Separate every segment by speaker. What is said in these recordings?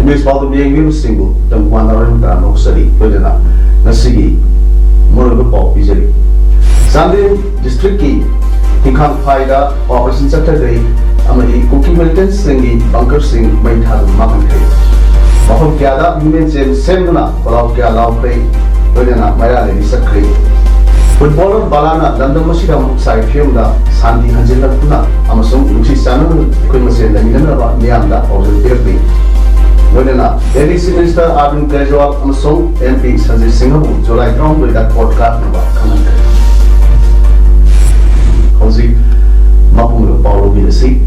Speaker 1: Municipal being single, the one around the Moxari, Pedana, Nasigi, Murabapop, easily. Sunday district key, Tinkang Paida, Operation Saturday, Amadi, Cookie Milton Singi, Bunker Sing, might have a mountain cake. Mahon Kiada, Human James Semuna, Palaukia Lao Play, Pedana, Maya, Sakri. Footballer Balana, London Mashida Muksai Fiumda, Sandy Hanjila Puna, Amazon, Lucy Samuel, Equimasin, and Yanaba, Nianda, or the Derby. Delhi City Minister Arvind Kejriwal amasung MP Sanjay Singh July round with that podcast number kaman kare. Hausi mapung Paulo Bilasi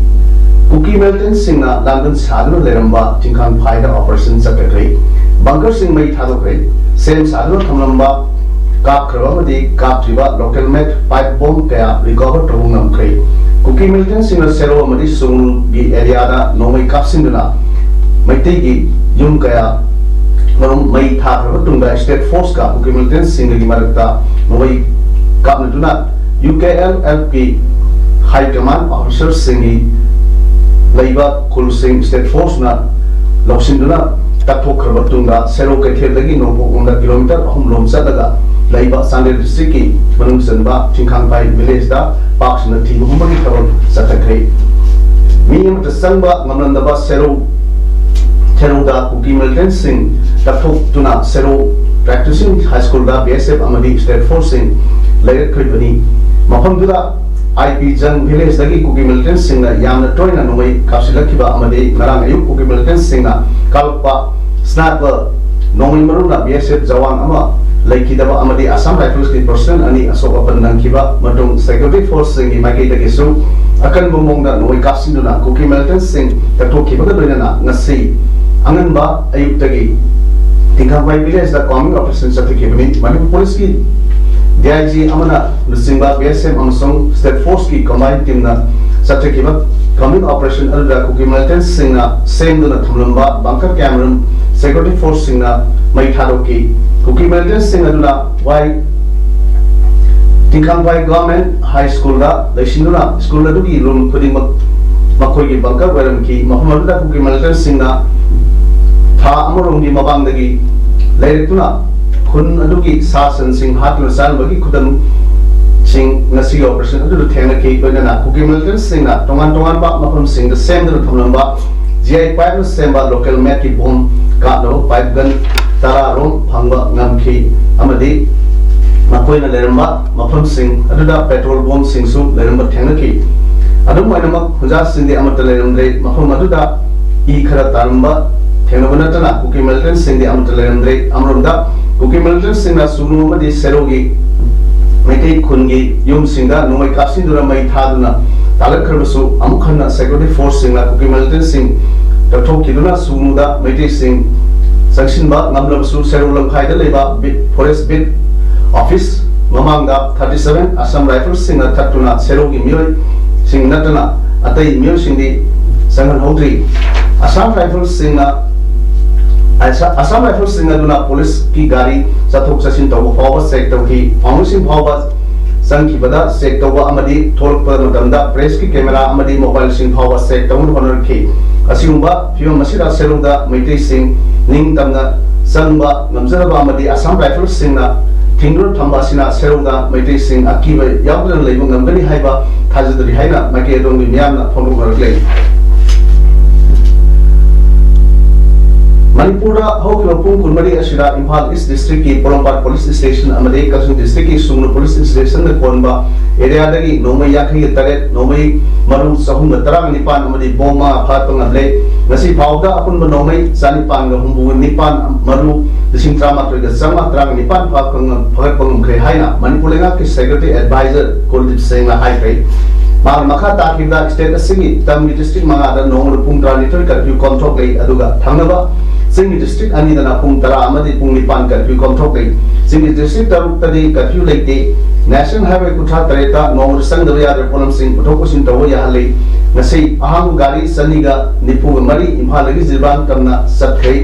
Speaker 1: Cookie Milton Singh na London Sadhana Leramba Tinkang Paida Operation Secretary Bunker Singh Mai Thadokre Same Sadhana Thamlamba Kap Kravamadi Kap Triba Local Met Pipe Bomb Kaya Recover Tawunam Kre Cookie Milton Singh na Sero Amadi Sung Gi Area da Nomai Kap Sinduna Maitegi Yum Kaya Marum Mai Thakra Tunga State Force Ka Cookie Milton Singh Gi Marakta Nomai Kap Natuna UKLLP High Command Officer Singhi Laiba Kul Singh State Force na Loksinduna Tathok Krabatunga Sero Kathir Lagi Nompo Unda Kilometer Hum Lom Sadaga Laiba Sandel District Ki Manung Sanba Tinkang Pai Village da Parks na Team Humbagi Tawal Satakre Miyam Tasangba Ngamlandaba Sero Teruda Cookie Milton Singh Tathok Tuna Sero Practicing High School da BSF Amadi State Force Singh Layer Kribani Mapamdula IP Jang Village Lagi Cookie Milton Singh na Yamna Toyna Nomai Kapsilakiba Amadi Ngarang Ayuk Cookie Milton Singh na Kalpa Sniper Nomai Maruna BSF Jawan Ama Laikidaba Amadi Assam Rifles ki person ani Asoka Pandang Kiba Matung Security Force Singh Maki Takisu Akan Bumong na Nomai Kapsinduna Cookie Milton Singh Tathok Kiba Kaduna Ngasi Angan ba ayuk tagi Tinkang Pai Village da Coming Operation Satakibani Manipur Police ki DIG Amana Nusingba BSM amasung State Force ki combined team na Satakiba Coming Operation Alda Cookie Milton Singh na Same Duna Thumlamba Bunker Cameron Security Force Singh na Mai Thadoki Cookie Milton Singh aduna why Tinkang Pai Government High School da Laishinduna School da dugi room putting Makoi ki bunker waram ki Mahamadu Cookie Milton Singh na Tha Amurungi Mabangdagi Lairtuna Kun Aduki Sasan Singh Hatla Salbagi Kudan Singh Nasi Operation Adu Tenaki Banana Cookie Milton Singh na Tongan Ba Mapam Singh the same the Tumamba GI Pipe Semba Local Maki Bomb Kano Pipe Gun Tara Rom Panga Namki Amadi Makoina Leramba Mapam Singh Aduda Petrol Bomb Singh Su Leramba Tenaki Adum Wainamak Hujas Sindhi Amata Leramde Mapam Aduda E Kara Taramba Tenovanatana Cookie Milton Singh the Amatalandre Amrunda Cookie Milton Singh na Sunu Madi Serogi Mete Kungi Yum Singha Nomai Kapsindura Mai Thaduna Talakrabasu Amukhana Security Force Singh na Cookie Milton Singh Tathok Kiduna Sunuda Mete Singh Sakshinba Ngamlabasu Serolam Khaida Leba Forest Bit Office Mamanga 37 Assam Rifles Singh na Tatuna Serogi Mioy Singh Natana Atai Mioy Singh Sangan Hodri Assam Rifles Singh na Assam Rifles Singh aduna police ki gari sathok sasin tawba fawba sek tawki amusin fawba sang kibada sek tawba amadi tholk par madamda press ki camera amadi mobile sin fawba sek tawun honor ki asiyumba fiyo masira seruda maitei sing ning tamna sangba namjaraba amadi Assam Rifles Singh na Tingur thamba sina seruda maitei sing akiba yawdan leiba ngamgani haiba thajadri haina maki adong miyamna phonu marklei Manipura Hokiba Pung Kunmari Ashira Imphal East District ki Polampat Police Station Amade Kasung District ki Sungnu Police Station na Konba area dagi Nomai Yakhi Taret Nomai Maru Sahung Tarang Nipan Amade Boma Aphat Pangamle Nasi Pauda Apun Nomai Sanipan Humbu Nipan Maru Dising Trama Triga Sama Trang Nipan Pagat Pangum Kre Haina Manipulenga ki Secretary Advisor Kuldip Singh la High Pay ꯃꯥꯅ ꯃꯈꯥ ꯇꯥꯈꯤꯕꯗ state ꯑꯁꯤꯒꯤ ꯇꯝꯒꯤ district ꯃꯉꯥꯗ ꯅꯣꯡꯃꯗ ꯄꯨꯡ 12 curfew ꯀꯣꯝꯊꯣꯛꯂꯤ ꯑꯗꯨꯒ ꯊꯪꯅꯕ ꯆꯤꯡꯒꯤ district ꯑꯅꯤꯗꯅ ꯄꯨꯡ 10 ꯑꯃꯗꯤ ꯄꯨꯡ 9 ꯀꯔꯐ꯭ꯌꯨ ꯀꯣꯝꯊꯣꯛꯂꯤ ꯆꯤꯡꯒꯤ ꯗꯤꯁꯇ꯭ꯔꯤꯛ ꯇꯔꯨꯛꯇꯗꯤ ꯀꯔꯐ꯭ꯌꯨ ꯂꯩꯇꯦ ꯅꯦꯁꯅꯦꯜ ꯍꯥꯏꯋꯦ 63ꯇ ꯅꯣꯡꯃꯗ ꯆꯪꯗꯕ ꯌꯥꯗ꯭ꯔꯕ ꯄꯣꯠꯂꯝꯁꯤꯡ ꯄꯨꯊꯣꯛ ꯄꯨꯁꯤꯟ ꯇꯧꯕ ꯌꯥꯍꯜꯂꯤ ꯉꯁꯤ ꯑꯍꯥꯡꯕ ꯒꯥꯔꯤ 294 ꯏꯝꯐꯥꯜꯗꯒꯤ ꯖꯤꯔꯤꯕꯥꯝ ꯇꯝꯅ ꯆꯠꯈ꯭ꯔꯦ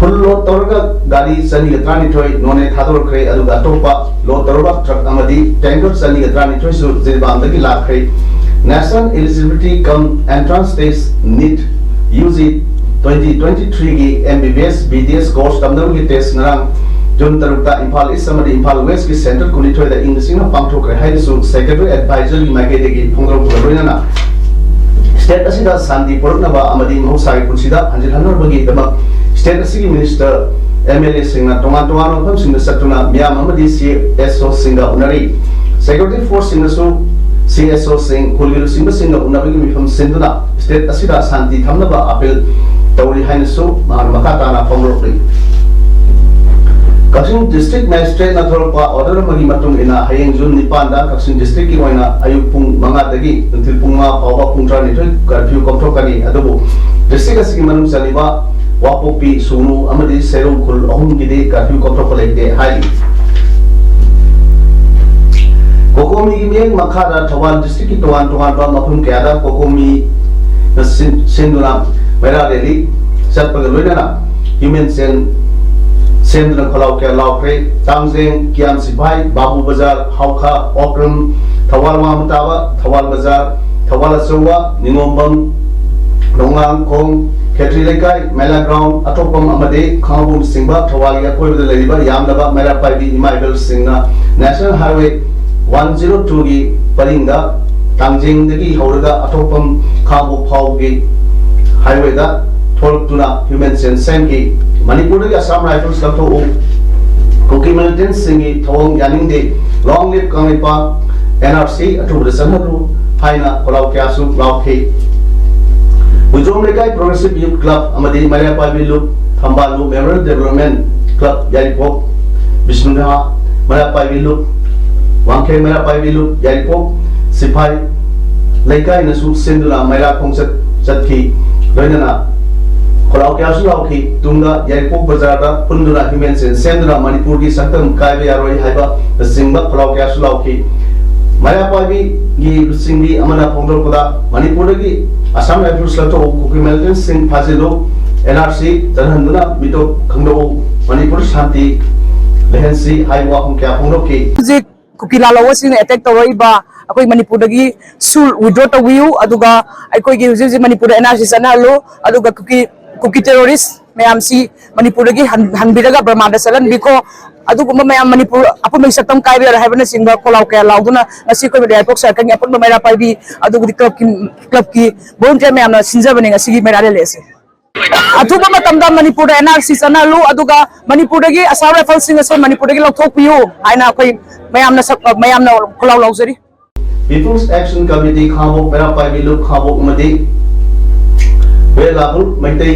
Speaker 1: फुल लोड तौरगा गाड़ी 232 नोने थादोरख्रे अदुगा अतोपा लोड तौरबा ट्रक अमदी टैंकर 232 सु जिरबामदगी लाख्रे national eligibility cum entrance test NEET UG 2023 की एमबीबीएस बीडीएस कोर्स तमदगी टेस्ट नरंग जून 3 इम्फाल ईस्ट अमदी इम्फाल वेस्ट की सेंट्रल कुनिथोयदा इंग्लिशिंग पांगथोख्रे हाइसु सेक्रेटरी एडवाइजर की माइकेदेगी फोंगरोना स्टेट असिदा शांति पुरकनबा अमदी महौसागी पुनसिदा हंजिरहनबगी दमक स्टेट असिगी मिनिस्टर एमएलए सिंगना तोंगान तोंगान मफम सिंगना सत्तुना मियाम अमदी सीएसओ सिंगा उनरी सिक्योरिटी फोर्स सिंगसु सीएसओ सिंग कुलगिरु सिंगा उनबगी मिफम सिंदुना स्टेट असिदा शांति थमनबा अपील तौरी हाइनसु मान मखाताना फोंगरोक्ली कक्सिंग डिस्ट्रिक्ट मैजिस्ट्रेट नथोरपा ऑर्डर मगी मतुंग इना हयेंग जून 9 दा कक्सिंग डिस्ट्रिक्ट की ओइना अयुक पुंग 5 दगी नुथिल पुंग 5 फावबा पुंग 12 कर्फ्यू कमथोकनी अदबु डिस्ट्रिक्ट असिगी मनुंग चलिबा वापोपी सुनु अमदी सेरू खुल अहुम गिदे कर्फ्यू कमथोक लेते हाई कोकोमी की मेंग मखादा थवाल डिस्ट्रिक्ट की तोवान तोवान बा मफुम क्यादा कोकोमी सिंदुना मेरा रेली सतपग लोइना ह्यूमन सेंद्र खलाव के लावख्रे तांगजेंग कियाम सिपाही बाबू बाजार हाउखा ओक्रम थवाल मामतावा थवाल बाजार थवाल असवा निंगोंबम लोंगांग खोंग खेत्री लेकाई मेला ग्राउंड अटोपम अमदे खांबुम सिंबा थवाल या कोइबद लेरिबा यामदबा मेला पाइबी इमाइबल सिंगना नेशनल हाईवे 102 की परिंदा तांगजेंग दगी हौरगा अटोपम खांबु फाउगी हाईवे दा थोलतुना ह्यूमन सेंस की मणिपुर के असम राइफल्स लथो कुकी मिलिटेंट सिंगी थोंग यानिंग दे लॉन्ग लिव कांगेपा एनआरसी अथुब सनहरु हाइना कोलाव क्यासु लावखे उजोम लेकाई प्रोग्रेसिव यूथ क्लब अमदी मरियापाबी लुप थंबालु मेमोरियल डेवलपमेंट क्लब यारिपोक विष्णुहा मरियापाबी लुप वांखे मरियापाबी लुप यारिपोक सिपाही लेकाई नसु सिंदुला मैरा खोंसत चतखी लोइनना कोलाव क्यासु लावखी तुंगा यारिपोक बाजार पुंदुना ह्यूमन सेंद्रा मणिपुर की सक्तम कायबे यारोई हाइबा सिंगबा कोलाव क्यासु लावखी मरियापाबी की सिंगी अमना फोंदोरपदा मणिपुर की असम राइफल्स लतो कुकी मिलिटेंट सिंग फाजिलो एनआरसी जनहंदुना मितो खंगदो मणिपुर शांति लेहनसी हाइवा हम क्या फोंदोकी
Speaker 2: कुकी लालवा सिंग अटैक तौरइबा अकोई मणिपुर दगी सुल विड्रॉ तवियु अदुगा अकोई की हुजे मणिपुर एनआरसी सनालो अदुगा कुकी टेररिस्ट मैमसी मणिपुर दगी हनबिरगा ब्रह्मांड चलन बिको अदुगुम्बा मैम मणिपुर अपुन सतम कायबे हाइबना सिंबा कोलाव कया लाउदुना ngasi ko media pok sarkang apun मेरा पाइबी अदुगुदी क्लब की volunteer मैम सिंजबने ngasi मेरा लेसे अथुबा मतमदा मणिपुर एनआरसी सनालु अदुगा मणिपुर दगी असम राइफल सिंग असे मणिपुर दगी लौथोकपियो हाइना कोई मैम कोलाव लाउजरी
Speaker 1: पीपल्स एक्शन कमिटी खाबो मेरा पाइबी लु खाबो मदे वे लाबुल मैतै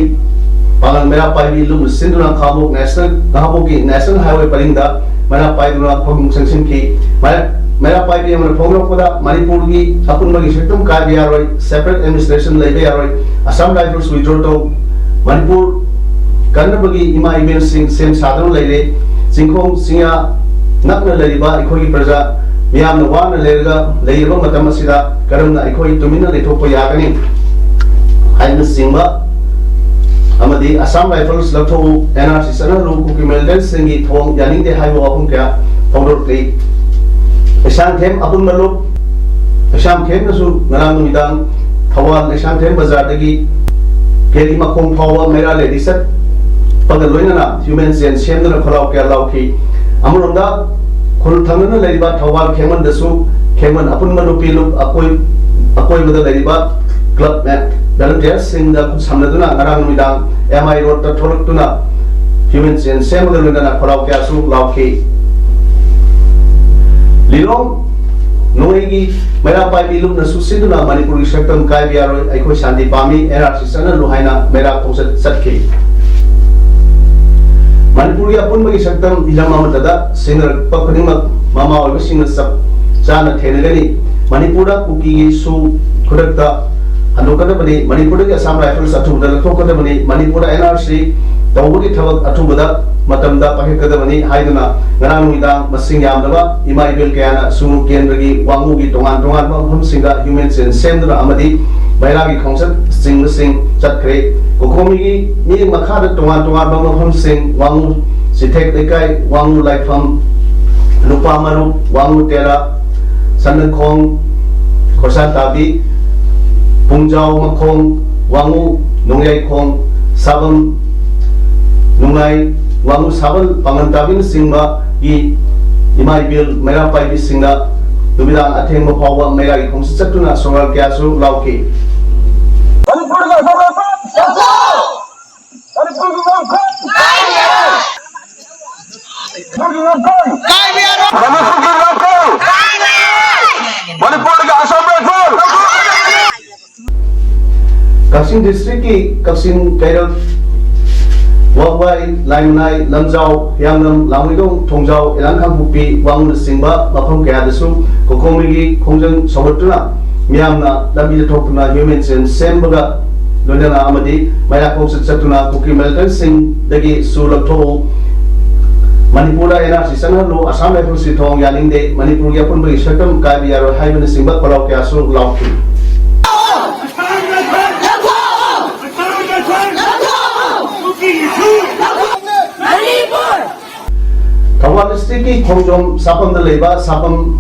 Speaker 1: पागल मेरा पाइबी लुम सिंदुना खाबो नेशनल खाबो की नेशनल हाईवे परिंदा मेरा पाइबुना फोंग सेंक्शन की मेरा पाइबी हमने फोंगरो पदा मणिपुर की अपुन मगी सिस्टम कायबे यारोय सेपरेट एडमिनिस्ट्रेशन लेबे यारोय असम राइफल्स विड्रॉ तो मणिपुर कन्नबगी इमा इबेन सिंह सेम साधन लेले सिंखोंग सिंया नकन लेरिबा इखोगी प्रजा मियाम नवान लेरगा लेइबा मतम असिदा करमना इखोई तुमिना लेथोपो यागनी हाइन सिंबा अमदी असम राइफल्स लथो एनआरसी सनहरु कुकी मिलिटेंट सिंगी थोंग यानिंग दे हाइबो अपुन क्या फोंदोरक्ली एशान थेम अपुन मलुप एशाम खेम नसु नराम नुमिदांग थवाल एशान थेम बाजार दगी केली मखोंग फावा मेरा लेडी सत पगल लोइना ह्यूमन सेंद्र खलाव क्या लावखी अमरोंदा खुल थंगना लेरिबा थवाल खेमन दसु खेमन अपुन मलुपी लुप अकोई बदा लेरिबा क्लब में volunteers सिंग दा सामनदुना नराम नुमिदांग एमआई रोड ता थोरक्तुना ह्यूमन सेंद्र लोइना खलाव क्या सु लावखी लिलोंग नोएगी मेरा पाइबी लुम नसुसिदुना मणिपुर की सक्तम कायबे यारोय अखोय शांति पामी एनआरसी सना लुहाइना मेरा खोंसत सटखे मणिपुर की अपुन मगी सक्तम इलम अमतदा सिंगर पखनिमक मामा ओइब सिंग सब चाना थेनगनी मणिपुर कुकी सु खुदकता हंदोकदबनी मणिपुर के असम राइफल्स अथुबदा लथोकदबनी मणिपुर एनआरसी तौबगी थबक अथुबदा मतमदा पाहेकदबनी हाइदुना ngana nuidang masing yamdaba imai bil kayana sunu kendra wangu gi tongan tongan mafam singa human sen semduna amadi baila gi khongsat sing chatkre kokomi gi ni makha da tongan tongan mafam sing wangu sithek dekai wangu laifam lupa maru wangu tera sandan khong khosa tabi pungjau makhong wangu nongyai khong sabam nungai wangu sabal pangantabin singba gi imai bil mera pai bi singa dubidang atheng mo phawa mera gi khongsi chatuna songal kya su lauki
Speaker 3: manipur ga sabal pa manipur ga
Speaker 1: Kaksin district ki Kaksin Kairot Wawai Lainai Lamjau Yangnam Lamidong Tongjau Elang Kampupi Wangun Singba Mapam Kaya Dasu Kokomigi Kongjang Sobatuna Miyamna Lambi Topuna Human Sen Sembaga Londana Amadi Maya Koksat Satuna Kuki Melton Singh Dagi Sulapto Manipura NRC Sanalo Assam Rifles Sitong Yaninde Manipur Yapun Bagi Shakam Kaibiyaro Haiban Singba Palau Kaya Su Lauki Thawal district ki Khongjom Sapam da leba Sapam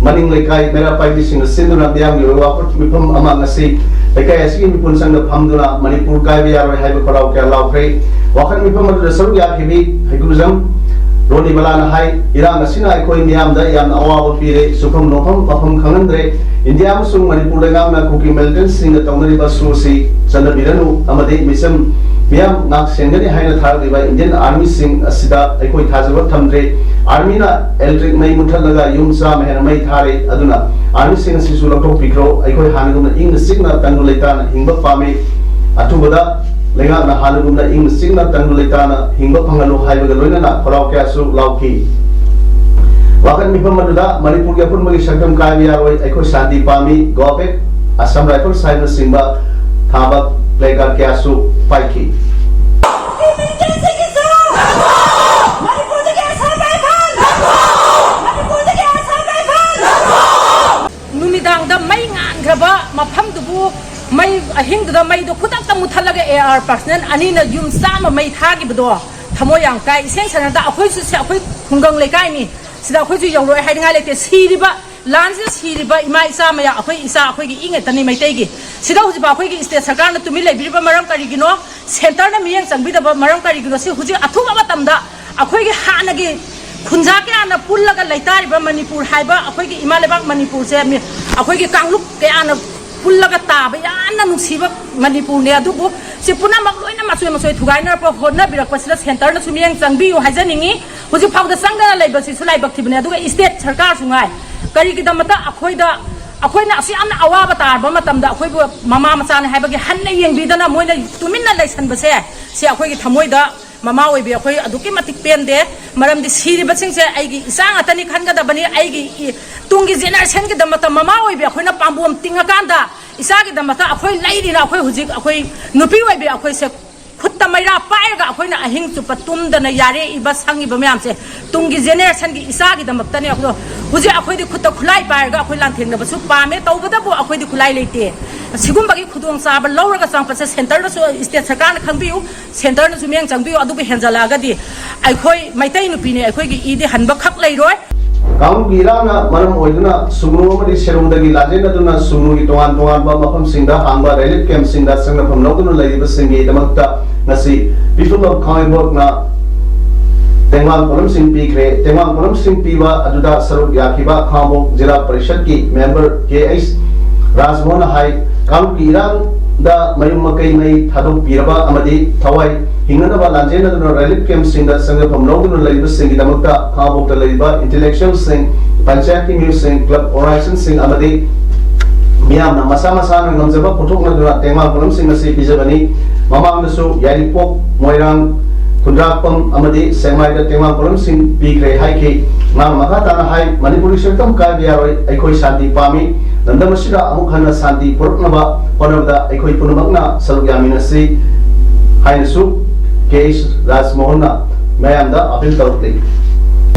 Speaker 1: Maning Lekai Mera Pai di Sing Sinduna Biang Yowa Mipam Ama Ngasi Lekai Asi Mipun Sangda Phamduna Manipur Kai Biyaro Haiba Palau Kaya Laukre Wakan Mipam Adu Saru Yakhibi Haiguruzam Roni Balana Hai Irang Asina Aikoi Miyamda Yam Awawa Pire Sukham Nopam Mapam Khangandre India Musung Manipur Lengam Kuki Melton Singh Taunariba Susi Sandabiranu Amade Misam Miyam Nak Sengani Haina Thariba Indian Army Singh Asida Aikoi Thazaba Thamdre Army na electric Mai Muthalaga Yumsa Mehana Mai Thare Aduna Army Singh Sisu Lapto Pikro Aikoi Hanagumna Ing Signa Tangu Leitana Hingba Pame Atubada Lenga na Hanagumna Ing Signa Tangu Leitana Hingba Pangalu Haibaga Loinana Palau Kaya Su Lauki Wakan Mipam Maduda Manipur Yapun Magi Shakam Kaibiyaroi Aikoi Shanti Pami Gopek Assam Rifles Saiba Singba Thabak Playguard Kaya Su Paiki
Speaker 4: Mafam dubu mai ahing du mai do khutak ta muthalaga AR personnel ani na yum sama mai thagi bdo thamoyang kai seng sana da akhoi su se akhoi khungang lekai ni sida akhoi ju yawloi haidinga lekte siriba lanse siriba ima isa maya akhoi isa akhoi gi inge tani mai tei gi sida huji ba akhoi gi state sarkar na tumi leibiriba maram kari gi no center na miyang changbi da maram kari gi no si huji athuba batamda akhoi gi hana gi khunja ke ana pullaga leitari ba manipur haiba akhoi gi ima lebak manipur se mi akhoi gi kangluk ke ana pullaga taba yana nusiba manipur ne adubu se puna makloina masoi thugaina pa honna birak pasila center na sumiyang changbi u haijaningi huji phawda sangda leiba si sulai bakti bne aduga state sarkar sungai kari ki damata akhoi na asi amna awaba tar ba matamda akhoi bu mama macha ne haibagi hanna yengbidana moina tuminna leisan base se akhoi gi thamoi da mama oi bi akhoi aduki matik pende maram di siri basing se aigi isang atani khanga da bani aigi tungi generation ki damata mama oi bi akhoi na pambum tinga kanda isa ki damata akhoi laidi na akhoi hujik akhoi nupi oi bi akhoi se khutta maira paega akhoi na ahing chu patum da na yare iba sangi ba myam se tungi generation ki isa ki damata ne akhoi hujik akhoi di khutta khulai paega akhoi lan theng da basu pame tawbada bu akhoi di khulai leite sigum bagi khudong sa ba lawra sang pase center na so state sarkar na khangbiu center na sumyang changbiu adu bi henjala ga di akhoi maitai nupi ne akhoi gi ide hanba khak lai roi
Speaker 1: Kamu girana maram oiduna sumnu amadi serumdagi lajena duna sumnu gi tongan ba mafam singda hangba relief camp singda sangna pham logunu laiba singi damakta ngasi people of Kaiborg na Tengwang Kolam Singh Pikre Tengwang Kolam Singh Piwa aduda saruk yakiba Khamok Jila Parishad ki member KS Rajmohan Hai kamu girang da mayum makai mai thadok piraba amadi thawai hingana ba lanjena duna relief camp singda sangna pham logunu laiba singi damakta Khamok da laiba intellectual sing panchayati news sing club horizon sing amadi miyam na masa na ngamjaba puthok na duna Tengwang Kolam Singh nasi bijabani mamam nasu yaripok moirang Kundrakpam amadi Semai da Tema Kolam Sing Pigre Haiki Mang Makatana Hai Manipuri Sertam Kabiaroi Aikoi Santi Pami Nandamasida Amukhana Santi Purknaba Panavda Aikoi Punamagna Salugyaminasi Hainasu Case Rasmohana Mayamda Apil Tarukli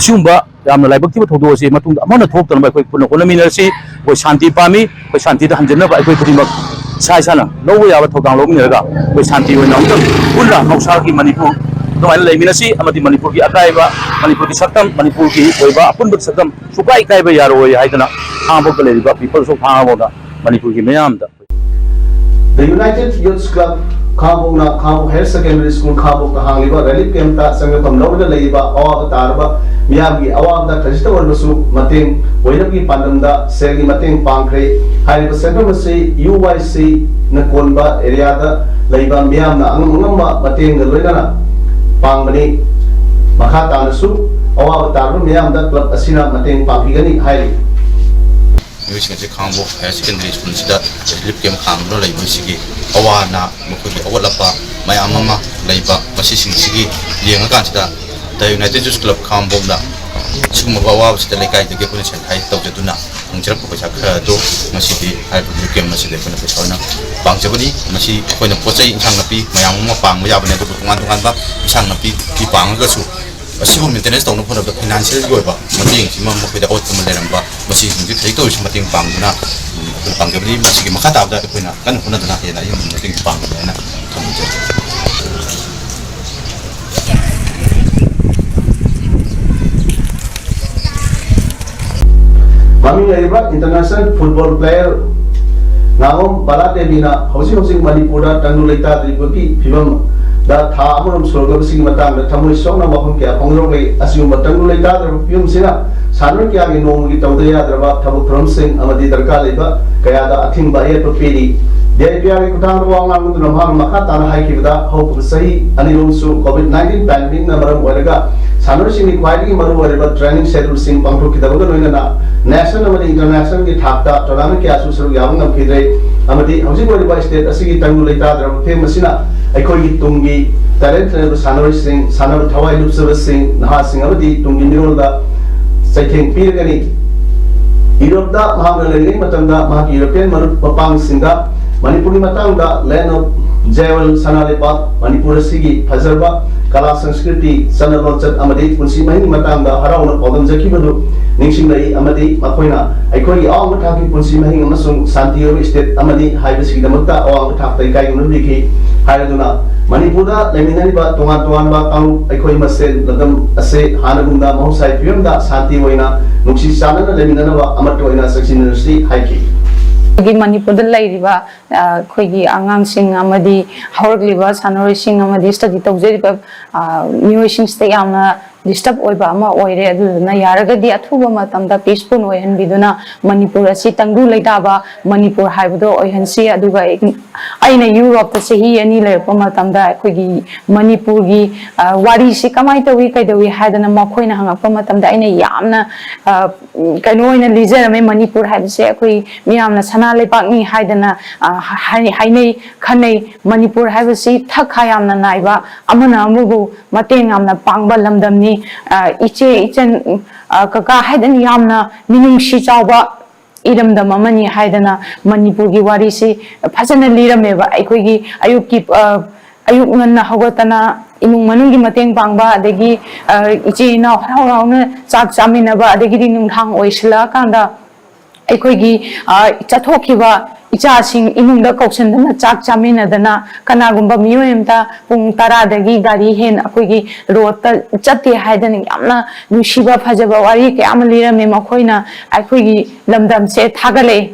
Speaker 5: Sumba yamna laibak tiba thodo si matung amana thok tan ba koi puno kola minasi koi shanti pami koi shanti da hanjana ba koi pudimak sai sana lo ya ba thokang lo minga koi shanti oi nong tam punra mausa ki manipur do ai lai minasi amati manipur ki akai ba manipur ki saktam manipur ki oi ba apun bak saktam sukai kai ba yaro oi haidana ambo kale ba people so pha ba manipur ki mayam da
Speaker 1: The United Youth Club Khabong na Khabong Higher Secondary School Khabong ka hangiba relief camp ta sangam lawda leiba awa tarba miyam gi awam da khajita warbasu mating oinam gi pandam da segi mating pangkre haiba center masi UYC na konba area da leiba miyam na angam mating loina na pangbani makha tanasu awa tarba miyam da club asina mating pangigani hai
Speaker 6: Music Kambo Higher Secondary School sida relief camp khanglo laiba sigi awana mukhi awalapa mayamama laiba masi sigi yenga kan sida the United Youth Club Kambo da sigma bawa sida lekai de kepun chen thai tawjaduna angchrak ko sakha do masi di relief camp masi de pun pesona bangjabani masi koina pochai insang napi mayamama pang mayabane do tungan ba insang napi ki pang ga su Asigo maintenance tahu pun ada financial juga, mungkin cuma mau kita out kemudian apa masih mungkin itu semakin pangguna, panggil masih gimana kata ada punya kan punya tanah ya, yang penting pangguna na kemudian.
Speaker 1: Kami laiba international football player ngawam Balatebina housing Manipura Tandu Leita Triputi Fibam da tha amuram sorgam sing matang da thamoi songna waham kya pongrong le asium Tandu Leita Triputi sina sanur kya gi nom gi tawdaya darba thabu from sing amadi darka leiba kaya da athing ba ye to pedi Deipia gi kutang ruang ngang tu namhang makha tan hai ki da hope sahi anirum su COVID-19 pandemic na maram oraga sanur sing ni kwai maru oreba training schedule sing pangro ki dabaga noina na national amadi international ki thakta tournament ki asu suru yawang nam khidre amadi housing oreba state asigi Tandu Leita darba famous sina aikoi gi tungi talent na sanur sing sanur thawai lup service sing naha sing amadi tungi nirol da saitheng pirgani Europe da mahang leleng matanda mahak European marut papang singa Manipuri matangda land of Jewel Sanalepa Manipur sigi Fazarba Kala Sanskriti Sanalochat Amadi Punsi Mahi matangda Harauna Podam Zaki Badu Ningsing Lai Amadi Makoina Aikoi Awang Mataki Punsi Mahi Amasung Santiago State Amadi Haiba Sigi Damata Awang Matak Kai Nuniki Haraduna Manipura Leminani Ba Tuan Ba Kang Aikoi Masen Ladam Ase Hanagunda Mahusai Piyamda Santi Waina Nuksi Sanana Leminana Ba Amatoina Section University Haiki
Speaker 7: Gi Manipur da lairiba khoigi angang sing amadi haurgliba sanori sing amadi study tawjeriba miyoi sing yamna disturb oiba ama oire aduna yaragadi athuba matamda peaceful oihan biduna Manipur asi Tandu Leita ba Manipur haibdo oihansi aduga aina Europe ta sehi ani lerpa matamda khoigi Manipur gi wari si kamai tawi kaidawi hadana makhoina hangakpa matamda aina yamna kainoina lijerame Manipur haibse khoi miyamna sana lepakni haidana hainei khanei Manipur haibsi thakha yamna naiba amana amugu mateng amna pangba lamdamni iche kaka haidan yamna minungshi chawba iramda mamani haidana Manipur gi wari si phajana lirameba aikoi ayuk nganna hogatana imung manung gi mateng pangba adegi iche na harauna chak chaminaba adegi nungthang oisla kanda aikoi gi chathokiba Icha sing imung da kausan dana chak chamina dana kanagumba miyoemta pung tara dagi gari hen akoigi road ta chatte haidani yamna nushiba phajaba wari ke amalira me makhoina akoigi lamdam se thagale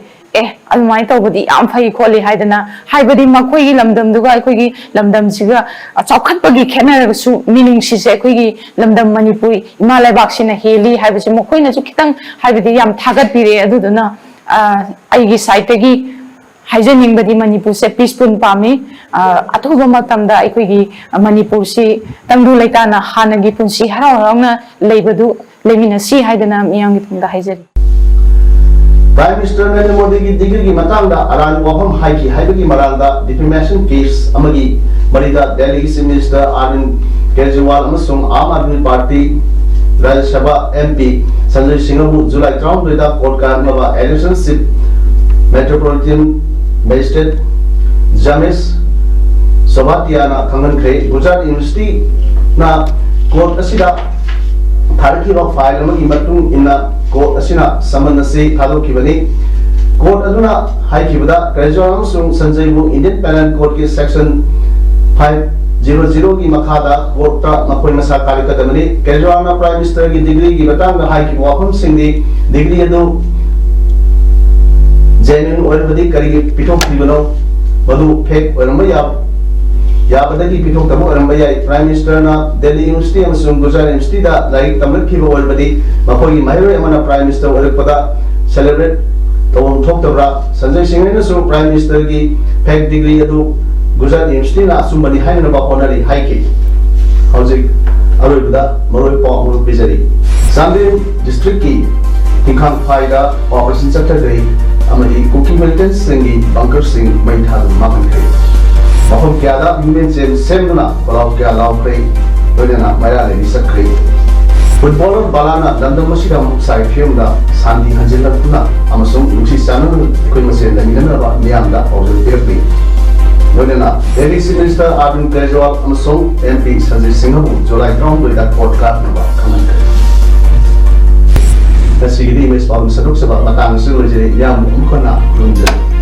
Speaker 7: almai tawbadi yam phai kholi haidana haibadi makhoigi lamdam duga akoigi lamdam siga chawkhatpagi khena su meaning si se akoigi lamdam Manipuri Himalaya baksina heli haibasi makhoina su kitang haibadi yam thagat pire aduduna aigi site gi Haijaning badi Manipur se peaceful pami athuba matamda aikoi Manipur si Tandu Leita na hanagi punsi harau harau na leibadu lemina si haidana miyang gitungda haijari
Speaker 1: Prime Minister Narendra Modi की degree की मतंगदा Aran वाफम high की high की मरांदा defamation case अमगी मरीदा Delhi की chief minister Arvind Kejriwal अमसुंग आम आदमी party राज्य सभा MP Sanjay Singh July 13 दा कोर्ट का मबा एडिशनशिप मेट्रोपॉलिटन मजिस्ट्रेट जमेश सोभातियाना खंगनख्रे गुजरात यूनिवर्सिटी ना कोर्ट असिदा थारकी व फाइल अमगी मतुंग इन्ना कोर्ट असिना समन से थादोखिबनी कोर्ट अदुना हाइखिबदा केजरीवाल अमसुंग संजय बु इंडियन पेनल कोड के सेक्शन 500 की मखादा कोर्ट मखोय मसा कार्यकर्तामनी केजरीवाल प्राइम मिनिस्टर की डिग्री की बतांग हाइखि वाफम सिंगदी डिग्री अदु जेन्युइन ओइबदी करिगे पिथोखिबनो मधु फेक ओरमया याबदगी पिथोखतमो ओरमया प्राइम मिनिस्टर ना दिल्ली यूनिवर्सिटी अमसुंग गुजरात यूनिवर्सिटी दा लाइक तमलखिबो ओइबदी मखोय माइरोय अमना प्राइम मिनिस्टर ओरपदा सेलिब्रेट तौम थोक्तब्रा संजय सिंह ने सो प्राइम मिनिस्टर की फेक डिग्री अदु गुजरात यूनिवर्सिटी ना सुमबदी हाइना बा होनरी हाइके हौजिक अरोइबदा मरोय पाउ बिजरी सांदेम डिस्ट्रिक्ट की तिखांग फाइदा ऑपरेशन चक्टगई अमदी कुकी मिलिटेंट सिंगी बंकर सिंह मैथाद माखनखे मफम क्यादा ह्यूमन जेम सेमना कोलाव क्या लावख्रे लोयना मायराले सकख्रे फुटबॉलर बालाना लंदन मसिदा मुक्साइ फिल्मदा शांति हंजिलकुना अमसुंग नुसी चानन कोइ मसे लमिननबा मियामदा औजल पेरपि लोयना दिल्ली चीफ मिनिस्टर अरविंद केजरीवाल अमसुंग एमपी संजय सिंह जुलाई 13 दा कोर्ट का नबा खमनखे तसिगिदी इमेज पाउन सदुक सबा मतंग सुलजे याम उमखना रुंजन